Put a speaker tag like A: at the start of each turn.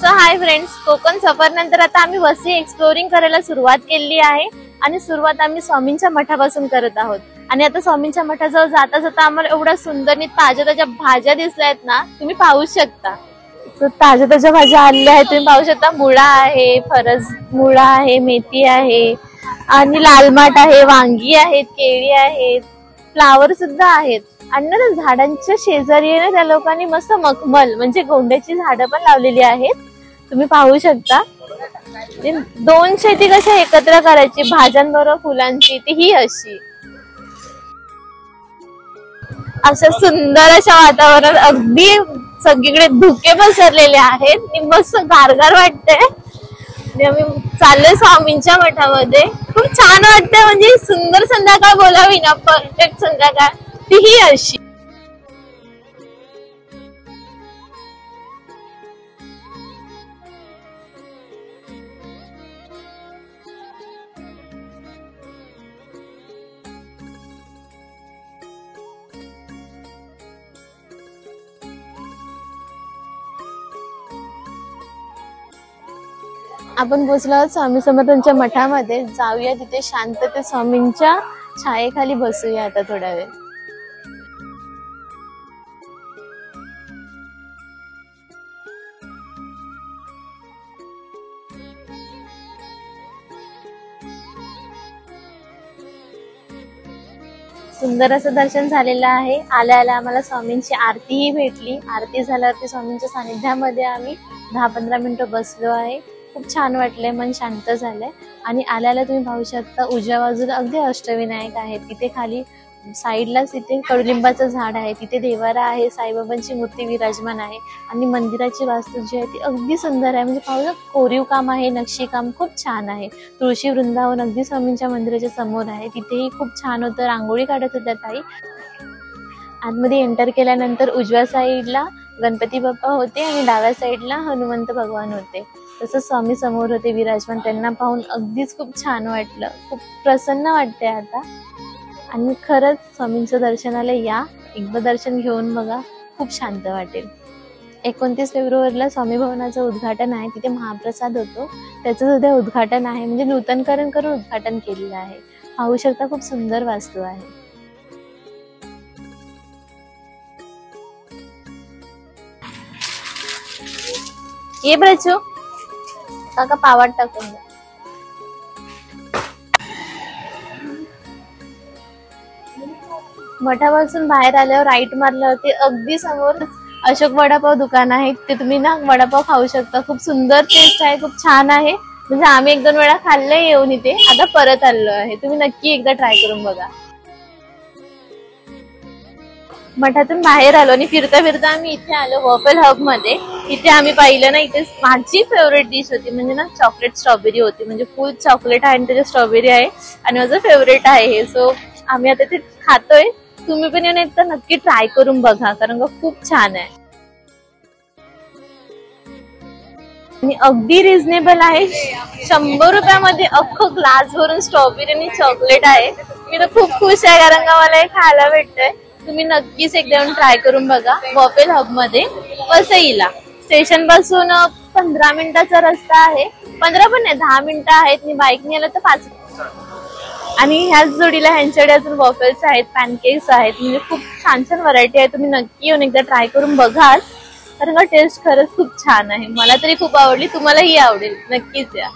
A: Hi friends, Konkan सफर नंतर आता आम्ही वसई एक्सप्लोरिंग करायला सुरुवात केली आहे आणि सुरुवात आम्ही स्वामींच्या मठापासून करत आहोत। आणि आता स्वामींच्या मठाजवळ जाता जाता आम्हाला एवढा सुंदर ताज्या भाज्या दिसल्यात ना, तुम्ही पाहू शकता। ताज्या भाज्या आलेल्या आहेत, तुम्ही पाहू शकता। मुळा आहे, फरस मुळा आहे, मेथी आहे आणि लाल माठ आहे, वांगी आहेत, केळी आहेत, फ्लावर सुद्धा आहेत। आणि ना झाडांच्या शेजारी आहे ना त्या लोकांनी मस्त मखमल म्हणजे गोंड्याची झाडं पण लावलेली आहेत, तुम्ही पाहू शकता। दोन शेती कशा एकत्र करायची, भाज्यांबरोबर फुलांची, तीही अशी अशा सुंदर अशा वातावरणात अगदी सगळीकडे धुके पसरलेले आहेत, मस्त गारगार वाटतंय। आम्ही चाललोय स्वामींच्या मठामध्ये, खूप छान वाटतंय। म्हणजे सुंदर संध्याकाळ बोलावी ना, परफेक्ट संध्याकाळ तीही अशी। आपण पोहोचलो आहोत स्वामी समर्थांच्या मठामध्ये। जाऊया तिथे शांततेत स्वामींच्या छायेखाली बसूया आता थोडा वेळ। सुंदर असं दर्शन झालेलं आहे। आल्या आल्या आम्हाला स्वामींची आरतीही भेटली। आरती झाल्यावरती स्वामींच्या सानिध्यामध्ये आम्ही 10-15 मिनिटं बसलो आहे। खूप छान वाटलंय, मन शांत झालंय। आणि आल्याला तुम्ही पाहू शकता उजव्या बाजूला अगदी अष्टविनायक आहे, तिथे खाली साईडलाच तिथे कडुलिंबाचं झाड आहे, तिथे देवारा आहे, साईबाबांची मूर्ती विराजमान आहे। आणि मंदिराची वास्तू जी आहे ती अगदी सुंदर आहे, म्हणजे पाहू शकता कोरीव काम आहे, नक्षीकाम खूप छान आहे। तुळशी वृंदावन अगदी स्वामींच्या मंदिराच्या समोर आहे, तिथेही खूप छान होतं। रांगोळी काढत होत्या ताई। आतमध्ये एंटर केल्यानंतर उजव्या साईडला गणपती बाप्पा होते आणि डाव्या साईडला हनुमंत भगवान होते। तसं स्वामी समोर होते विराजमान, त्यांना पाहून अगदीच खूप छान वाटलं, खूप प्रसन्न वाटते आता। आणि खरंच स्वामींच्या दर्शनाला या, एकदा दर्शन घेऊन बघा, खूप शांत वाटेल। 29 फेब्रुवारीला स्वामी भवनाचं उद्घाटन आहे, तिथे महाप्रसाद होतो, त्याचं सुद्धा उद्घाटन आहे, म्हणजे नूतनीकरण करून उद्घाटन केलेलं आहे। पाहू शकता खूप सुंदर वास्तू आहे। ये ब्रचू काका पावाट टाकून द्या। मठापासून बाहेर आल्यावर राईट मारल्यावरती अगदी समोर अशोक वडापाव दुकान आहे, ते तुम्ही ना वडापाव खाऊ शकता। खूप सुंदर टेस्ट आहे, खूप छान आहे। म्हणजे आम्ही 1-2 वेळा खाल्लंय येऊन इथे, आता परत आलो आहे। तुम्ही नक्की एकदा ट्राय करून बघा। मठातून बाहेर आलो आणि फिरता फिरता आम्ही इथे आलो वॉफल हब मध्ये। इथे आम्ही पाहिलं ना, इथे माझी फेवरेट डिश होती, म्हणजे ना चॉकलेट स्ट्रॉबेरी होती, म्हणजे फुल चॉकलेट आहे आणि त्याच्यात स्ट्रॉबेरी आहे आणि माझं फेवरेट आहे हे। सो आम्ही आता ते खातोय, तुम्ही पण येऊन एकदा नक्की ट्राय करून बघा, कारण का खूप छान आहे आणि अगदी रिझनेबल आहे। 100 रुपयामध्ये अख्खं ग्लास भरून स्ट्रॉबेरी आणि चॉकलेट आहे। मी तर खूप खुश आहे, कारण का मला हे खायला भेटतंय। तुम्ही नक्कीच एकदा येऊन ट्राय करून बघा वॉफल हब मध्ये वसईला। स्टेशन पासून 15 मिनिटाचा रस्ता आहे, 15 पण नाही 10 मिनिटं आहेत। मी बाईकने आलं तर 5। आणि ह्याच जोडीला ह्यांच्याकडे अजून वॉफल्स आहेत, पॅनकेक्स आहेत, म्हणजे खूप छान छान व्हरायटी आहे। तुम्ही नक्की येऊन एकदा ट्राय करून बघाच, कारण का टेस्ट खरंच खूप छान आहे। मला तरी खूप आवडली, तुम्हालाही आवडेल, नक्कीच या।